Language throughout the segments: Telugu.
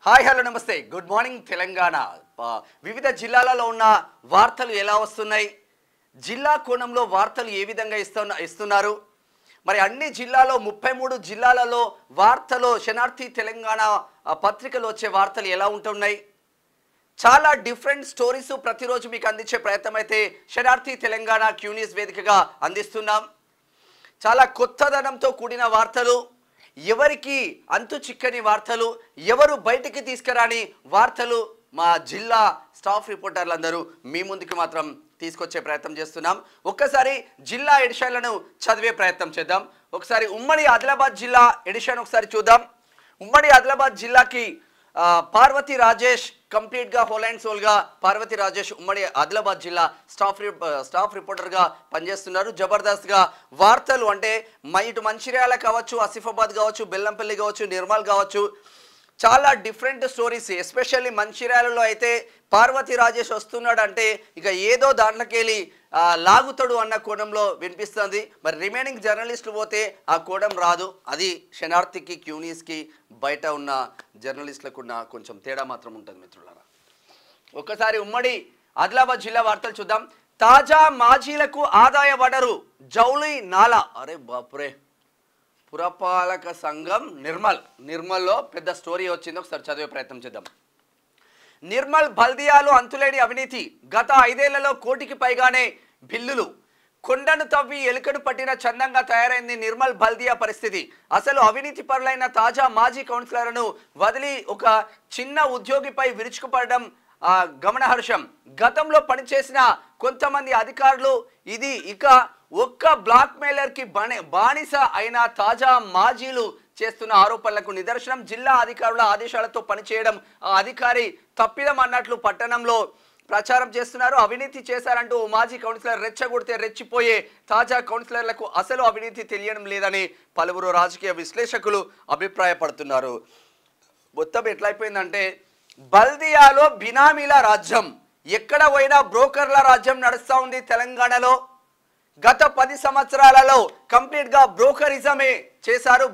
హాయ్ హలో నమస్తే గుడ్ మార్నింగ్ తెలంగాణ వివిధ జిల్లాలలో ఉన్న వార్తలు ఎలా వస్తున్నాయి జిల్లా కోణంలో వార్తలు ఏ విధంగా ఇస్తున్నారు మరి అన్ని జిల్లాలో 33 జిల్లాలలో వార్తలు శనార్థి తెలంగాణ పత్రికలో వచ్చే వార్తలు ఎలా ఉంటున్నాయి చాలా డిఫరెంట్ స్టోరీస్ ప్రతిరోజు మీకు అందించే ప్రయత్నం అయితే శనార్థి తెలంగాణ క్యూ న్యూస్ వేదికగా అందిస్తున్నాం చాలా కొత్తదనంతో కూడిన వార్తలు ఎవరికి అంతు చిక్కని వార్తలు ఎవరు బయటికి తీసుకురాని వార్తలు మా జిల్లా స్టాఫ్ రిపోర్టర్లందరూ మీ ముందుకు మాత్రం తీసుకొచ్చే ప్రయత్నం చేస్తున్నాం ఒక్కసారి జిల్లా ఎడిషన్లను చదివే ప్రయత్నం చేద్దాం ఒకసారి ఉమ్మడి ఆదిలాబాద్ జిల్లా ఎడిషన్ ఒకసారి చూద్దాం ఉమ్మడి ఆదిలాబాద్ జిల్లాకి పార్వతి రాజేష్ కంప్లీట్ గా హోల్ అండ్ సోల్ గా పార్వతి రాజేష్ ఉమ్మడి ఆదిలాబాద్ జిల్లా స్టాఫ్ రిపోర్టర్ గా పనిచేస్తున్నారు జబర్దస్త్ గా వార్తలు అంటే ఇటు మంచిర్యాల కావచ్చు ఆసిఫాబాద్ కావచ్చు బెల్లంపల్లి కావచ్చు నిర్మల్ కావచ్చు చాలా డిఫరెంట్ స్టోరీస్ ఎస్పెషల్లీ మంచిర్యాలలో అయితే పార్వతి రాజేష్ వస్తున్నాడు అంటే ఇక ఏదో దాంట్లోకి వెళ్ళి లాగుతాడు అన్న కోణంలో వినిపిస్తుంది మరి రిమైనింగ్ జర్నలిస్టులు పోతే ఆ కోణం రాదు అది శనార్థికి క్యూ న్యూస్కి బయట ఉన్న జర్నలిస్టులకు ఉన్న కొంచెం తేడా మాత్రం ఉంటుంది మిత్రులారా ఒకసారి ఉమ్మడి ఆదిలాబాద్ జిల్లా వార్తలు చూద్దాం తాజా మాజీలకు ఆదాయ వనరు జౌలి నాలా అరే బాపురే పురపాలక సంఘం నిర్మల్లో పెద్ద స్టోరీ వచ్చింది ఒకసారి చదివే ప్రయత్నం చేద్దాం నిర్మల్ బల్దియాలో అంతులేని అవినీతి గత 5 ఏళ్లలో కోటికి పైగానే బిల్లులు కొండను తవ్వి ఎలుకను పట్టిన చందంగా తయారైంది నిర్మల్ బల్దియా పరిస్థితి అసలు అవినీతి పరులైన తాజా మాజీ కౌన్సిలర్లను వదిలి ఒక చిన్న ఉద్యోగిపై విరుచుకుపడడం గమనార్హం గతంలో పనిచేసిన కొంతమంది అధికారులు ఇది ఇక ఒక్క బ్లాక్ మెయిలర్ కి బానిస అయిన తాజా మాజీలు చేస్తున్న ఆరోపణలకు నిదర్శనం జిల్లా అధికారుల ఆదేశాలతో పనిచేయడం అధికారి తప్పిదం అన్నట్లు పట్టణంలో ప్రచారం చేస్తున్నారు అవినీతి చేశారంటూ మాజీ కౌన్సిలర్ రెచ్చగొడితే రెచ్చిపోయే తాజా కౌన్సిలర్లకు అసలు అవినీతి తెలియడం లేదని పలువురు రాజకీయ విశ్లేషకులు అభిప్రాయపడుతున్నారు మొత్తం ఎట్లయిపోయిందంటే బల్దియాలో బినామీల రాజ్యం ఎక్కడ పోయినా బ్రోకర్ల రాజ్యం నడుస్తూ ఉంది తెలంగాణలో గత 10 సంవత్సరాలలో కంప్లీట్ గా బ్రోకరిజమే చేశారు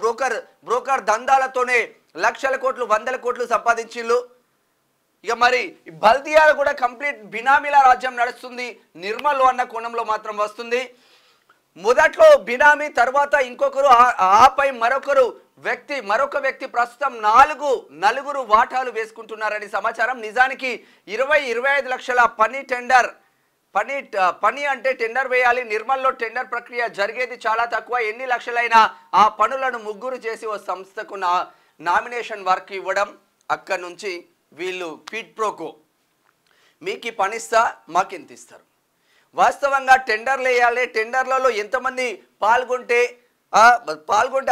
బ్రోకర్ దందాలతోనే లక్షల కోట్లు 100 కోట్లు సంపాదించిళ్ళు ఇక మరి బల్దియాలో కూడా కంప్లీట్ బినామీల రాజ్యం నడుస్తుంది నిర్మల్ అన్న కోణంలో మాత్రం వస్తుంది మొదట్లో బినామీ తర్వాత ఇంకొకరు ఆపై మరొక వ్యక్తి ప్రస్తుతం నలుగురు వాటాలు వేసుకుంటున్నారని సమాచారం నిజానికి 20-25 లక్షల పని అంటే టెండర్ వేయాలి నిర్మల్లో టెండర్ ప్రక్రియ జరిగేది చాలా తక్కువ ఎన్ని లక్షలైనా ఆ పనులను ముగ్గురు చేసి ఓ సంస్థకు నామినేషన్ వర్క్ ఇవ్వడం అక్కడి నుంచి వీళ్ళు క్విడ్ ప్రోకో మీకు పనిస్తా మాకెంత ఇస్తారు వాస్తవంగా టెండర్లు వేయాలి టెండర్లలో ఎంతమంది పాల్గొంటే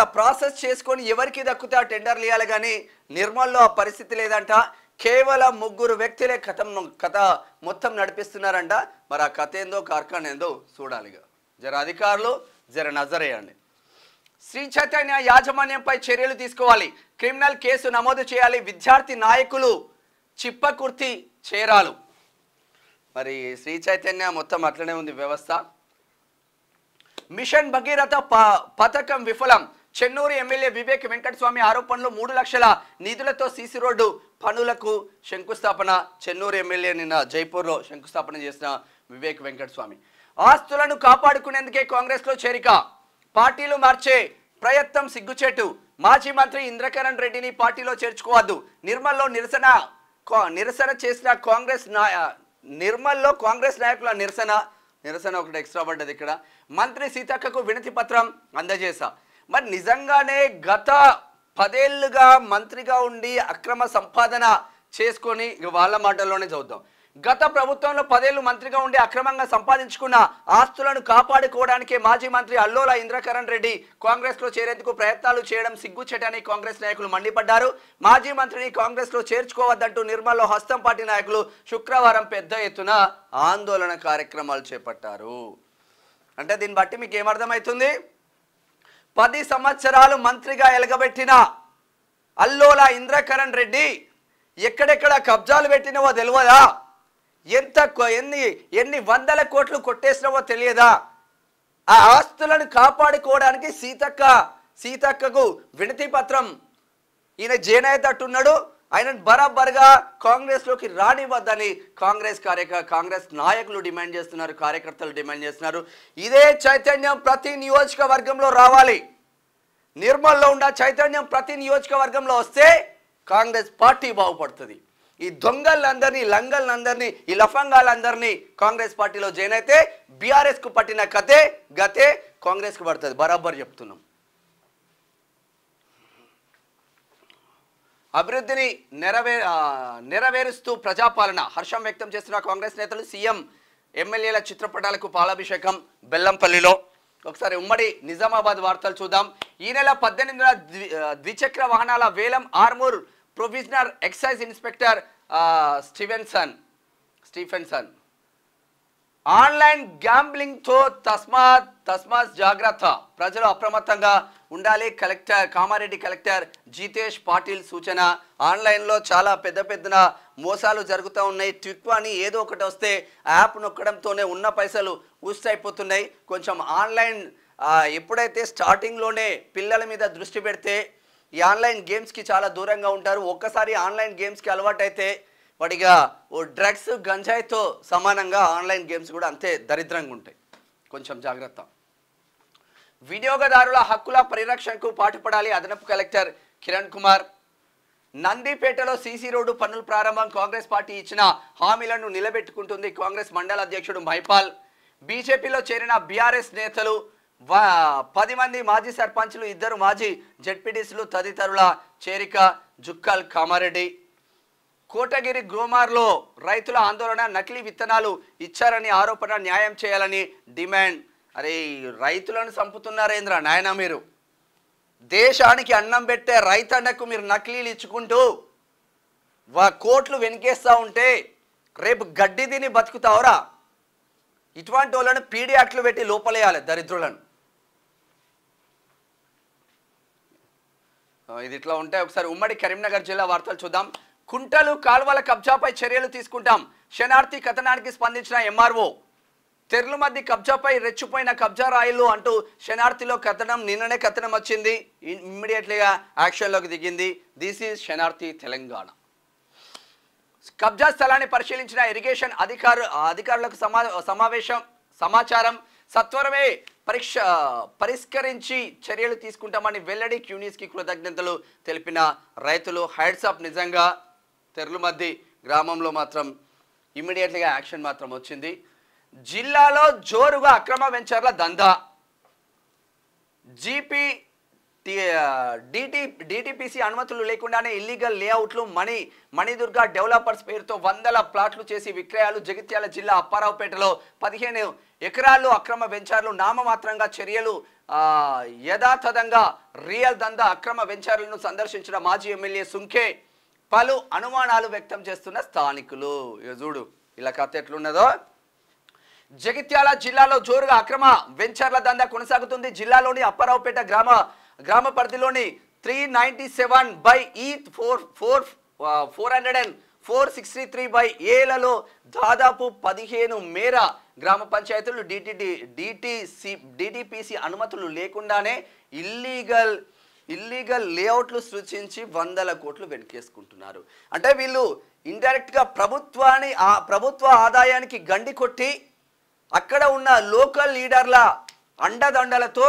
ఆ ప్రాసెస్ చేసుకొని ఎవరికి దక్కుతే ఆ టెండర్లు వేయాలి కానీ నిర్మల్లో ఆ పరిస్థితి లేదంట కేవలం ముగ్గురు వ్యక్తులే కథ మొత్తం నడిపిస్తున్నారంట మరి ఆ కథ ఏందో కార్ఖాన ఏందో చూడాలిగా జర అధికారులు జర నజరేయండి శ్రీ చైతన్య యాజమాన్యంపై చర్యలు తీసుకోవాలి క్రిమినల్ కేసు నమోదు చేయాలి విద్యార్థి నాయకులు చిప్పకుర్తి చేరాలు మరి శ్రీ చైతన్య మొత్తం అట్లనే ఉంది వ్యవస్థ మిషన్ భగీరథ పథకం విఫలం చెన్నూరు ఎమ్మెల్యే వివేక్ వెంకటస్వామి ఆరోపణలు 3 లక్షల నిధులతో సీసీ రోడ్డు పనులకు శంకుస్థాపన చెన్నూరు ఎమ్మెల్యే నిన్న జైపూర్లో శంకుస్థాపన చేసిన వివేక్ వెంకటస్వామి ఆస్తులను కాపాడుకునేందుకే కాంగ్రెస్లో చేరిక పార్టీలు మార్చే ప్రయత్నం సిగ్గుచేటు మాజీ మంత్రి ఇంద్రకరణ్ రెడ్డిని పార్టీలో చేర్చుకోవద్దు నిర్మల్లో నిరసన చేసిన నిర్మల్లో కాంగ్రెస్ నాయకుల నిరసన ఒకటి ఎక్స్ట్రా పడ్డది ఇక్కడ మంత్రి సీతక్కకు వినతి పత్రం అందజేశా మరి నిజంగానే గత 10 ఏళ్లుగా మంత్రిగా ఉండి అక్రమ సంపాదన చేసుకొని వాళ్ళ మాటల్లోనే చదువుతాం గత ప్రభుత్వంలో 10 ఏళ్లు మంత్రిగా ఉండి అక్రమంగా సంపాదించుకున్న ఆస్తులను కాపాడుకోవడానికే మాజీ మంత్రి అల్లోల ఇంద్రకరణ్ రెడ్డి కాంగ్రెస్లో చేరేందుకు ప్రయత్నాలు చేయడం సిగ్గుచేటని కాంగ్రెస్ నాయకులు మండిపడ్డారు మాజీ మంత్రిని కాంగ్రెస్లో చేర్చుకోవద్దంటూ నిర్మల్లో హస్తం పార్టీ నాయకులు శుక్రవారం పెద్ద ఎత్తున ఆందోళన కార్యక్రమాలు చేపట్టారు అంటే దీన్ని బట్టి మీకు ఏమర్థమవుతుంది 10 సంవత్సరాలు మంత్రిగా ఎలగబెట్టిన అల్లోల ఇంద్రకరణ్ రెడ్డి ఎక్కడెక్కడ కబ్జాలు పెట్టినవో తెలియదా ఎన్ని 100 కోట్లు కొట్టేసినవో తెలియదా ఆ ఆస్తులను కాపాడుకోవడానికి సీతక్కకు వినతి పత్రం ఈయన జేనాయత్ అట్టున్నాడు ఆయన బరాబర్గా కాంగ్రెస్లోకి రానివ్వద్దని కాంగ్రెస్ నాయకులు డిమాండ్ చేస్తున్నారు, కార్యకర్తలు డిమాండ్ చేస్తున్నారు. ఇదే చైతన్యం ప్రతి నియోజకవర్గంలో రావాలి. నిర్మల్లో ఉన్న చైతన్యం ప్రతి నియోజకవర్గంలో వస్తే కాంగ్రెస్ పార్టీ బాగుపడుతుంది. ఈ దొంగలందరినీ, లంగలందరినీ, ఈ లఫంగాలందరినీ కాంగ్రెస్ పార్టీలో జాయిన్ అయితే బీఆర్ఎస్కు పట్టిన గతే కాంగ్రెస్కు పడుతుంది. బరాబర్ చెప్తున్నాం. అభివృద్ధిని నెరవేరుస్తూ ప్రజాపాలన హర్షం వ్యక్తం చేస్తున్న కాంగ్రెస్ నేతలు. సీఎం ఎమ్మెల్యేల చిత్రపటాలకు పాలాభిషేకం బెల్లంపల్లిలో. ఒకసారి ఉమ్మడి నిజామాబాద్ వార్తలు చూద్దాం. ఈ నెల 18న ద్విచక్ర వాహనాల వేలం ఆర్మూర్ ప్రొవిజనర్ ఎక్సైజ్ ఇన్స్పెక్టర్ స్టీఫెన్సన్ ఆన్లైన్ గ్యాంబ్లింగ్తో తస్మాత్ జాగ్రత్త, ప్రజలు అప్రమత్తంగా ఉండాలి. కామారెడ్డి కలెక్టర్ జితేష్ పాటిల్ సూచన. ఆన్లైన్లో చాలా పెద్ద మోసాలు జరుగుతూ ఉన్నాయి. ట్విక్ అని ఏదో ఒకటి వస్తే యాప్ నొక్కడంతోనే ఉన్న పైసలు ఊస్ట్ అయిపోతున్నాయి. కొంచెం ఆన్లైన్ ఎప్పుడైతే స్టార్టింగ్లోనే పిల్లల మీద దృష్టి పెడితే ఈ ఆన్లైన్ గేమ్స్కి చాలా దూరంగా ఉంటారు. ఒక్కసారి ఆన్లైన్ గేమ్స్కి అలవాటైతే వాడిగా ఓ డ్రగ్స్ గంజాయితో సమానంగా ఆన్లైన్ గేమ్స్ కూడా అంతే దరిద్రంగా ఉంటాయి. కొంచెం జాగ్రత్త. వినియోగదారుల హక్కుల పరిరక్షణకు పాటుపడాలి అదనపు కలెక్టర్ కిరణ్ కుమార్. నందిపేటలో సీసీ రోడ్డు పనుల ప్రారంభం. కాంగ్రెస్ పార్టీ ఇచ్చిన హామీలను నిలబెట్టుకుంటుంది కాంగ్రెస్ మండల అధ్యక్షుడు మైపాల్. బీజేపీలో చేరిన బీఆర్ఎస్ నేతలు 10 మంది మాజీ సర్పంచ్లు, 2 మాజీ జెడ్పీటీసీలు తదితరుల చేరిక. జుక్కల్ కామారెడ్డి. కోటగిరి గ్రోమార్లో రైతుల ఆందోళన. నకిలీ విత్తనాలు ఇచ్చారని ఆరోపణ, న్యాయం చేయాలని డిమాండ్. అరే రైతులను చంపుతున్నారేంద్ర నాయన, మీరు దేశానికి అన్నం పెట్టే రైతన్నకు మీరు నకిలీలు ఇచ్చుకుంటూ కోట్లు వెనికేస్తూ ఉంటే రేపు గడ్డి తిని బతుకుతావురా? ఇటువంటి వాళ్ళని పీడి అట్లు పెట్టి లోపలేయాలి దరిద్రులను. ఇది ఇట్లా ఉంటే ఒకసారి ఉమ్మడి కరీంనగర్ జిల్లా వార్తలు చూద్దాం. కుంటలు కాల్వల కబ్జాపై చర్యలు తీసుకుంటాం. శనార్థి కథనానికి స్పందించిన ఎంఆర్ఓ. తెర్లుమద్ది కబ్జాపై రెచ్చిపోయిన కబ్జా రాయిలు అంటూ శనార్థిలో కథనం. నిన్ననే కథనం వచ్చింది, ఇమ్మీడియట్లీగా యాక్షన్లోకి దిగింది. దిస్ ఈజ్ శనార్థి తెలంగాణ. కబ్జా స్థలాన్ని పరిశీలించిన ఇరిగేషన్ అధికారులకు సమాచారం. సత్వరమే పరిష్కరించి చర్యలు తీసుకుంటామని వెల్లడి. క్యూనిస్కి కృతజ్ఞతలు తెలిపిన రైతులు. హైడ్సాప్. నిజంగా తెర్లుమద్ది గ్రామంలో మాత్రం ఇమ్మీడియట్లీగా యాక్షన్ మాత్రం వచ్చింది. జిల్లాలో జోరుగా అక్రమ వెంచర్ల దందా. డిటిపిసి అనుమతులు లేకుండానే ఇల్లీగల్ లేఅవుట్లు, మణిదుర్గ డెవలపర్స్ పేరుతో వందల ప్లాట్లు చేసి విక్రయాలు. జగిత్యాల జిల్లా అప్పారావుపేటలో 15 ఎకరాలు అక్రమ వెంచర్లు. నామమాత్రంగా చర్యలు, యథాతథంగా రియల్ దందా. అక్రమ వెంచర్లను సందర్శించిన మాజీ ఎమ్మెల్యే సుంకే. పలు అనుమానాలు వ్యక్తం చేస్తున్న స్థానికులు. ఇక చూడు ఇలా కథ ఎట్లున్నదో. జగిత్యాల జిల్లాలో జోరుగా అక్రమ వెంచర్ల దందా కొనసాగుతుంది. జిల్లాలోని అప్పారావుపేట గ్రామ పరిధిలోని 397/463/Aలలో దాదాపు 15 మేర గ్రామ పంచాయతీలు డిటిపిసి అనుమతులు లేకుండానే ఇల్లీగల్ లేఅవుట్లు సృష్టించి వందల కోట్లు వెనకేసుకుంటున్నారు. అంటే వీళ్ళు ఇండైరెక్ట్గా ప్రభుత్వ ఆదాయానికి గండి కొట్టి అక్కడ ఉన్న లోకల్ లీడర్ల అండదండలతో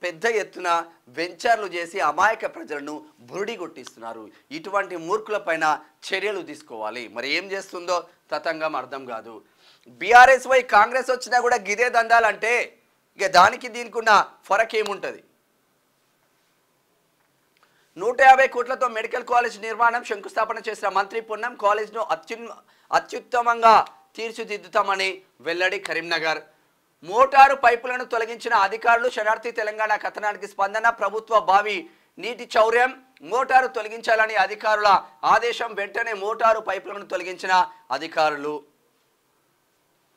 పెద్ద ఎత్తున వెంచర్లు చేసి అమాయక ప్రజలను బురుడి కొట్టిస్తున్నారు. ఇటువంటి మూర్ఖులపైన చర్యలు తీసుకోవాలి. మరి ఏం చేస్తుందో తతంగం అర్థం కాదు. బీఆర్ఎస్ వై కాంగ్రెస్ వచ్చినా కూడా గిదే దందాలంటే ఇక దానికి దీనికి ఉన్న ఫరక్ ఏముంటుంది? 150 కోట్లతో మెడికల్ కాలేజ్ నిర్మాణం శంకుస్థాపన చేసిన మంత్రి పొన్నం. కాలేజ్ను అత్యుత్తమంగా తీర్చిదిద్దుతామని వెల్లడి. కరీంనగర్. మోటారు పైపులను తొలగించిన అధికారులు. శనార్థి తెలంగాణ కథనానికి స్పందన. ప్రభుత్వ బావి నీటి చౌర్యం. మోటారు తొలగించాలని అధికారుల ఆదేశం. వెంటనే మోటారు పైపులను తొలగించిన అధికారులు.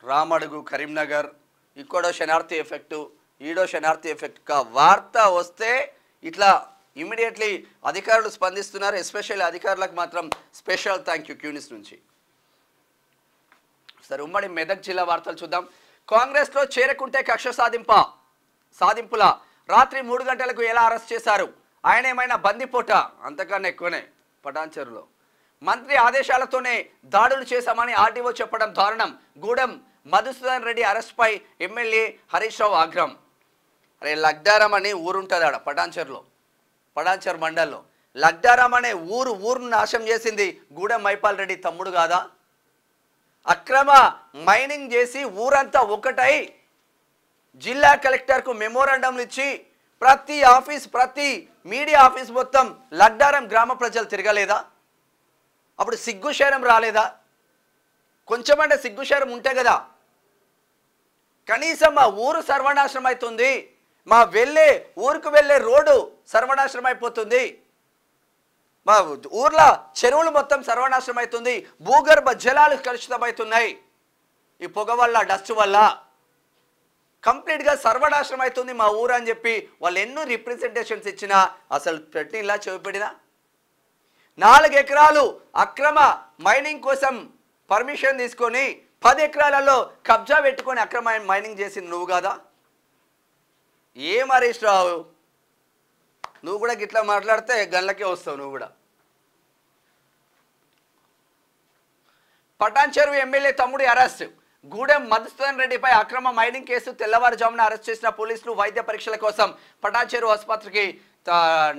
రామడుగు కరీంనగర్. ఇక్కడో శనార్థి ఎఫెక్టు, ఈడో శనార్థి ఎఫెక్ట్. వార్త వస్తే ఇట్లా ఇమ్మీడియట్లీ అధికారులు స్పందిస్తున్నారు. ఎస్పెషల్లీ అధికారులకు మాత్రం స్పెషల్ థ్యాంక్ యూ క్యూనిస్ నుంచి. సరే ఉమ్మడి మెదక్ జిల్లా వార్తలు చూద్దాం. కాంగ్రెస్లో చేరకుంటే కక్ష సాధింపుల. రాత్రి 3 గంటలకు ఎలా అరెస్ట్ చేశారు? ఆయన ఏమైనా బందిపోట? అంతకన్నా ఎక్కువనే పటాన్చెరులో. మంత్రి ఆదేశాలతోనే దాడులు చేశామని ఆర్టీఓ చెప్పడం దారుణం. గూడెం మధుసూదన్ రెడ్డి అరెస్ట్పై ఎమ్మెల్యే హరీష్ రావు ఆగ్రహం. అరే లగ్డారం అని ఊరుంటుంది ఆడ పటాన్చెరు మండల్లో. లగ్డారం అనే ఊరును నాశనం చేసింది గూడెం మైపాల్ రెడ్డి తమ్ముడు కాదా? అక్రమ మైనింగ్ చేసి ఊరంతా ఒకటై జిల్లా కలెక్టర్కు మెమోరాండంలు ఇచ్చి ప్రతి మీడియా ఆఫీస్ మొత్తం లగ్డారం గ్రామ ప్రజలు తిరగలేదా? అప్పుడు సిగ్గుశరం రాలేదా? కొంచెమంటే సిగ్గుశరం ఉంటే కదా. కనీసం మా ఊరు సర్వనాశనం అవుతుంది, మా ఊరికి వెళ్ళే రోడ్డు సర్వనాశనం అయిపోతుంది, మా ఊర్లో చెరువులు మొత్తం సర్వనాశనం అవుతుంది, భూగర్భ జలాలు కలుషితమవుతున్నాయి, ఈ పొగ వల్ల డస్ట్ వల్ల కంప్లీట్గా సర్వనాశనం అవుతుంది మా ఊరు అని చెప్పి వాళ్ళు ఎన్నో రిప్రజెంటేషన్స్ ఇచ్చినా అసలు పెట్టిలా చెవిపెడినా. 4 ఎకరాలు అక్రమ మైనింగ్ కోసం పర్మిషన్ తీసుకొని 10 ఎకరాలలో కబ్జా పెట్టుకొని అక్రమ మైనింగ్ చేసింది నువ్వు కాదా? ఏం హరీష్ రావు, నువ్వు కూడా గిట్లా మాట్లాడితే గన్లకే వస్తావు నువ్వు కూడా. పటాన్చెరు ఎమ్మెల్యే తమ్ముడి అరెస్ట్. గూడెం మధుసూదన్ రెడ్డిపై అక్రమ మైనింగ్ కేసు తెల్లవారుజామున అరెస్ట్ చేసిన పోలీసులు వైద్య పరీక్షల కోసం పటాన్చెరు ఆసుపత్రికి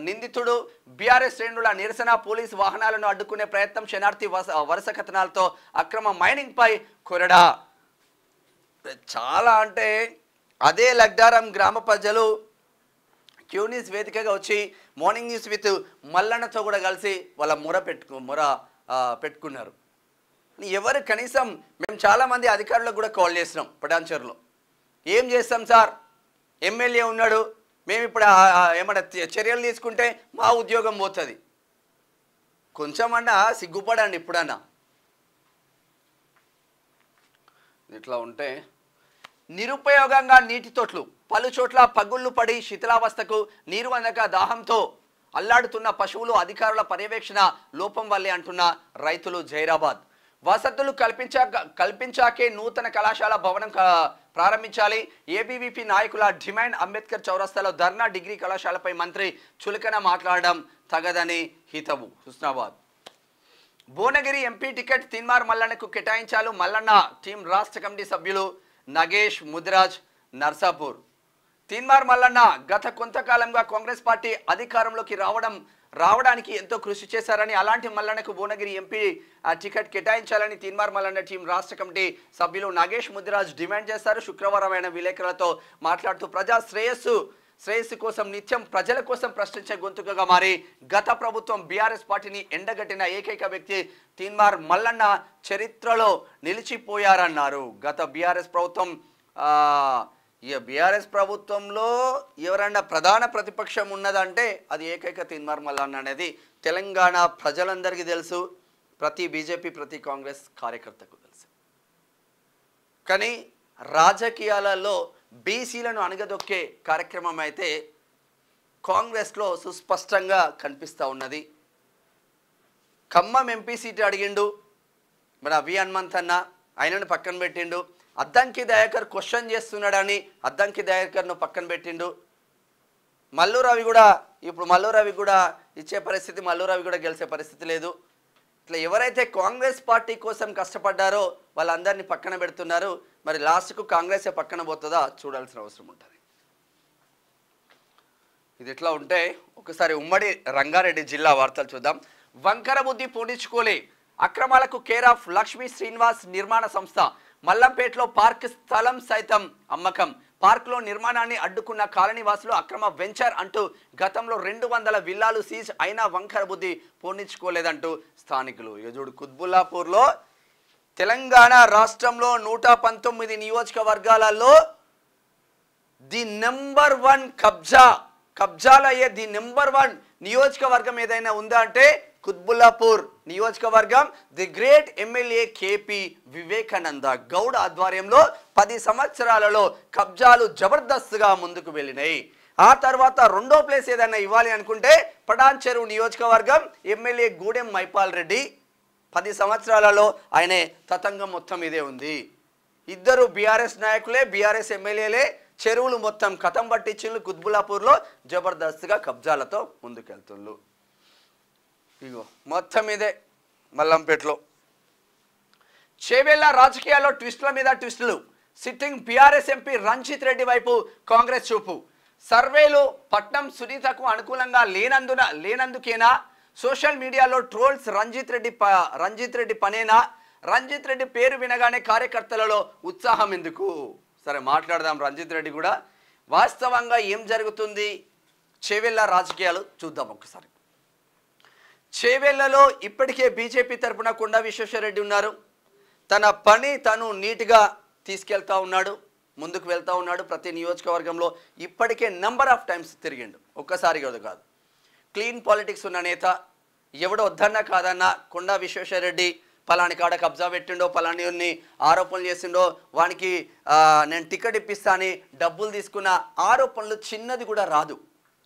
నిందితుడు బీఆర్ఎస్ శ్రేణుల నిరసన, పోలీసు వాహనాలను అడ్డుకునే ప్రయత్నం, శనార్థి వరుస కథనాలతో అక్రమ మైనింగ్ పై కొరడా. చాలా అంటే అదే లగ్డారం గ్రామ ప్రజలు క్యూ న్యూస్ వేదికగా వచ్చి మార్నింగ్ న్యూస్ విత్ మల్లన్నతో కూడా కలిసి వాళ్ళ మొర పెట్టుకున్నారు. ఎవరు కనీసం మేము చాలామంది అధికారులకు కూడా కాల్ చేసినాం పటాన్చెరులో. ఏం చేస్తాం సార్, ఎమ్మెల్యే ఉన్నాడు, మేము ఇప్పుడు ఏమన్నా చర్యలు తీసుకుంటే మా ఉద్యోగం పోతుంది. కొంచెం అన్నా సిగ్గుపడండి ఇప్పుడన్నా. ఇట్లా ఉంటే నిరుపయోగంగా నీటి తొట్లు, పలు చోట్ల పగుళ్ళు పడి శిథిలావస్థకు నీరు అందక దాహంతో అల్లాడుతున్న పశువులు అధికారుల పర్యవేక్షణ లోపం వల్లే అంటున్న రైతులు జైరాబాద్. వసతులు కల్పించాకే నూతన కళాశాల భవనం ప్రారంభించాలి. ఏబీవీపీ నాయకుల డిమాండ్. అంబేద్కర్ చౌరస్తాలో ధర్నా. డిగ్రీ కళాశాలపై మంత్రి చులకన మాట్లాడడం తగదని హితవు. హుస్నాబాద్. భువనగిరి ఎంపీ టికెట్ తీన్మార్ మల్లన్నకు కేటాయించాలు. మల్లన్న టీం రాష్ట్ర కమిటీ సభ్యులు నగేష్, ముదిరాజ్, నర్సాపూర్. తీన్మార్ మల్లన్న గత కొంతకాలంగా కాంగ్రెస్ పార్టీ అధికారంలోకి రావడానికి ఎంతో కృషి చేశారని, అలాంటి మల్లన్నకు భువనగిరి ఎంపీ టికెట్ కేటాయించాలని తీన్మార్ మల్లన్న టీం రాష్ట్ర కమిటీ సభ్యులు నగేష్, ముదిరాజ్ డిమాండ్ చేశారు. శుక్రవారం ఆయన విలేకరులతో మాట్లాడుతూ ప్రజా శ్రేయస్సు కోసం నిత్యం ప్రజల కోసం ప్రశ్నించే గొంతుకగా మారి గత ప్రభుత్వం బీఆర్ఎస్ పార్టీని ఎండగట్టిన ఏకైక వ్యక్తి తీన్మార్ మల్లన్న చరిత్రలో నిలిచిపోయారన్నారు. గత బీఆర్ఎస్ ప్రభుత్వంలో ఎవరైనా ప్రధాన ప్రతిపక్షం ఉన్నదంటే అది ఏకైక తీన్మార్ మల్లన్న అనేది తెలంగాణ ప్రజలందరికీ తెలుసు, ప్రతి బీజేపీ ప్రతి కాంగ్రెస్ కార్యకర్తకు తెలుసు. కానీ రాజకీయాలలో బీసీలను అణగదొక్కే కార్యక్రమం అయితే కాంగ్రెస్లో సుస్పష్టంగా కనిపిస్తూ ఉన్నది. ఖమ్మం ఎంపీ సీటు అడిగిండు మన వి హనుమంత్ అన్న, ఆయనను పక్కన పెట్టిండు. అద్దంకి దయాకర్ క్వశ్చన్ చేస్తున్నాడని అద్దంకి దయాకర్ను పక్కన పెట్టిండు. మల్లు రవి కూడా ఇచ్చే పరిస్థితి, మల్లు రవి కూడా గెలిచే పరిస్థితి లేదు. ఇట్లా ఎవరైతే కాంగ్రెస్ పార్టీ కోసం కష్టపడ్డారో వాళ్ళందరినీ పక్కన పెడుతున్నారు. మరి లాస్ట్కు కాంగ్రెసే పక్కన పోతుందా చూడాల్సిన అవసరం ఉంటుంది. ఇది ఇట్లా ఉంటే ఒకసారి ఉమ్మడి రంగారెడ్డి జిల్లా వార్తలు చూద్దాం. వంకర బుద్ధి పూడించుకోలే అక్రమాలకు కేర్ ఆఫ్ లక్ష్మీ శ్రీనివాస్ నిర్మాణ సంస్థ. మల్లంపేటలో పార్క్ స్థలం సైతం అమ్మకం. పార్కులో నిర్మాణాన్ని అడ్డుకున్న కాలనీ వాసులు అక్రమ వెంచర్ అంటూ గతంలో 200 విల్లాలు సీజ్ అయినా వంకర బుద్ధి పూర్ణించుకోలేదంటూ స్థానికులు. చూడు కుత్బుల్లాపూర్లో తెలంగాణ రాష్ట్రంలో 119 నియోజకవర్గాలలో ది నెంబర్ 1 కబ్జాలు అయ్యే ది నెంబర్ 1 నియోజకవర్గం ఏదైనా ఉందా అంటే కుత్బుల్లాపూర్ నియోజకవర్గం. The great MLA KP Vivekananda Goud ఆధ్వర్యంలో 10 సంవత్సరాలలో కబ్జాలు జబర్దస్త్గా ముందుకు వెళ్ళినాయి. ఆ తర్వాత రెండో ప్లేస్ ఏదైనా ఇవ్వాలి అనుకుంటే పటాన్చెరు నియోజకవర్గం ఎమ్మెల్యే గూడెం మైపాల్ రెడ్డి 10 సంవత్సరాలలో ఆయనే తతంగం మొత్తం ఇదే ఉంది. ఇద్దరు బీఆర్ఎస్ నాయకులే, బీఆర్ఎస్ ఎమ్మెల్యేలే చెరువులు మొత్తం కథం పట్టించిండ్రు. కుత్బుల్లాపూర్లో జబర్దస్త్గా కబ్జాలతో ముందుకెళ్తుండ్రు. ఇగో మొత్తం ఇదే మల్లంపేటలో. చేవెళ్ల రాజకీయాల్లో ట్విస్టుల మీద ట్విస్టులు. Sitting BRS MP Ranjith Reddy వైపు కాంగ్రెస్ చూపు. సర్వేలు పట్నం సునీతకు అనుకూలంగా లేనందుకేనా? సోషల్ మీడియాలో ట్రోల్స్ రంజిత్ రెడ్డి పనేనా? రంజిత్ రెడ్డి పేరు వినగానే కార్యకర్తలలో ఉత్సాహం ఎందుకు? సరే మాట్లాడదాం రంజిత్ రెడ్డి కూడా. వాస్తవంగా ఏం జరుగుతుంది చేవెళ్ల రాజకీయాలు చూద్దాం ఒకసారి. చేవెళ్లలో ఇప్పటికే బీజేపీ తరపున కొండా విశ్వేశ్వరరెడ్డి ఉన్నారు. తన పని తను నీట్గా తీసుకెళ్తా ఉన్నాడు, ముందుకు వెళ్తూ ఉన్నాడు. ప్రతి నియోజకవర్గంలో ఇప్పటికే నెంబర్ ఆఫ్ టైమ్స్ తిరిగిండు, ఒక్కసారి కాదు. క్లీన్ పాలిటిక్స్ ఉన్న నేత. ఎవడో వద్దన్నా కాదన్నా కొండా విశ్వేశ్వరరెడ్డి పలాని కాడ కబ్జా పెట్టిండో, పలాని ఆరోపణలు చేసిండో, వానికి నేను టికెట్ ఇప్పిస్తాని డబ్బులు తీసుకున్న ఆరోపణలు చిన్నది కూడా రాదు.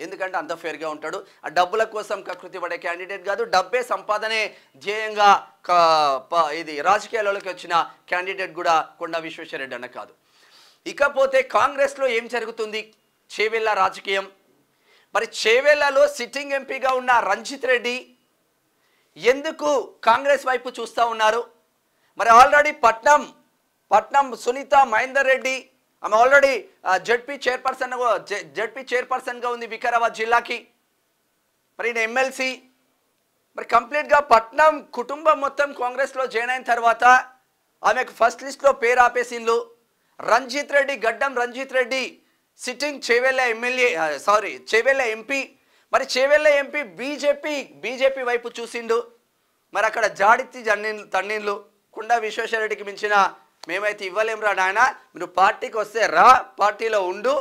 ఎందుకంటే అంత ఫేర్గా ఉంటాడు. ఆ డబ్బుల కోసం కకృతి పడే క్యాండిడేట్ కాదు. డబ్బే సంపాదనే ధ్యేయంగా ఇది రాజకీయాలలోకి వచ్చిన క్యాండిడేట్ కూడా కొండా విశ్వేశ్వరరెడ్డి అన్న కాదు. ఇకపోతే కాంగ్రెస్లో ఏం జరుగుతుంది చేవెళ్ల రాజకీయం. మరి చేవెళ్లలో సిట్టింగ్ ఎంపీగా ఉన్న రంజిత్ రెడ్డి ఎందుకు కాంగ్రెస్ వైపు చూస్తూ ఉన్నారు? మరి ఆల్రెడీ పట్నం సునీత మహేందర్ రెడ్డి ఆమె ఆల్రెడీ జడ్పీ చైర్పర్సన్గా ఉంది వికారాబాద్ జిల్లాకి. మరి ఈయన ఎమ్మెల్సీ. మరి కంప్లీట్గా పట్నం కుటుంబం మొత్తం కాంగ్రెస్లో జాయిన్ అయిన తర్వాత ఆమెకు ఫస్ట్ లిస్ట్లో పేరు ఆపేసిండ్లు. గడ్డం రంజిత్ రెడ్డి సిట్టింగ్ చేవెళ్ల ఎంపీ. మరి చేవెళ్ల ఎంపీ బీజేపీ వైపు చూసిండు. మరి అక్కడ జాడిత్తి తన్నీళ్ళు. కొండా విశ్వేశ్వరరెడ్డికి మించిన మేమైతే ఇవ్వలేమురా నాయన, మీరు పార్టీకి వస్తే రా, పార్టీలో ఉండు,